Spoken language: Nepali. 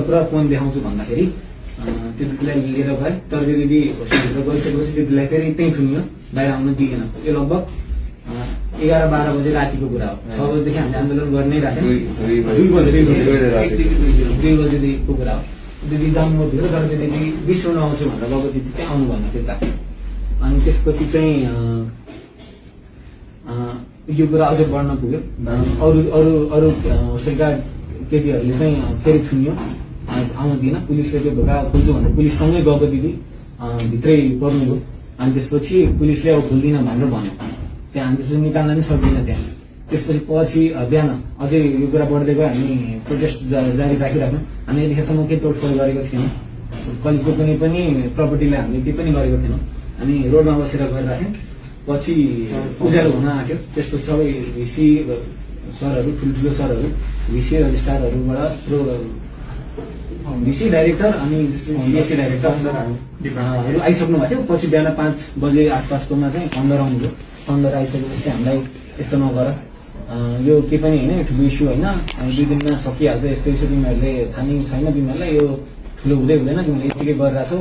पुरा फोन देखाउँछु भन्दाखेरि त्यो दिदीलाई लिएर गए। तर त्यो दिदी होस्टेलभित्र गइसकेपछि त्यो दिदीलाई फेरि त्यहीँ थुनियो, बाहिर आउन दिएन। यो लगभग 11-12 बजे रातिको कुरा हो। 6 बजेदेखि हामीले आन्दोलन गर्ने राख्यौँ। 2 बजेदेखिको कुरा हो। दिदी जानुभयो तर त्यो दिदी बिसौन आउँछु भनेर गएको दिदी चाहिँ आउनु भएन त्यता। अनि त्यसपछि चाहिँ यो कुरा अझै बढ्न पुग्यो। अरू होस्टेलका केटीहरूले चाहिँ फेरि थुनियो, आउन दिएन। पुलिसले त्यो ढोका खोल्छु भनेर पुलिससँगै गएको दिदी भित्रै पर्नुभयो। अनि त्यसपछि पुलिसले अब खोल्दिन भनेर भन्यो। त्यहाँ हामी त्यसपछि निकाल्न नि सक्दिन त्यहाँ। त्यसपछि पछि बिहान अझै यो कुरा बढ्दै गयो। हामी प्रोटेस्ट जारी राखिराख्यौँ। हामी यतिखेरसम्म केही तोडफोड गरेको थिएनौँ। कलेजको कुनै पनि प्रपर्टीलाई हामीले केही पनि गरेको थिएनौँ। हामी रोडमा बसेर गरिराख्यौँ। पछि उज्यालो हुन आँट्यो। त्यसपछि सबै भिसी सरहरू, ठुल्ठुलो सरहरू, भिसी रजिस्ट्रारहरूबाट भिसी डाइरेक्टर अनि सिएससी डाइरेक्टरहरू आइसक्नु भएको थियो। पछि बिहान 5 बजे आसपासकोमा चाहिँ फन्डर आउनुभयो। फन्डर आइसकेपछि हामीलाई यस्तो नगर, यो केही पनि होइन, ठुलो इस्यु होइन, 2 दिनमा सकिहाल्छ, यस्तो इस्यु तिमीहरूले थाहा नै छैन, तिमीहरूलाई यो ठुलो हुँदै हुँदैन, तिमीले यतिकै गरिरहेछौ।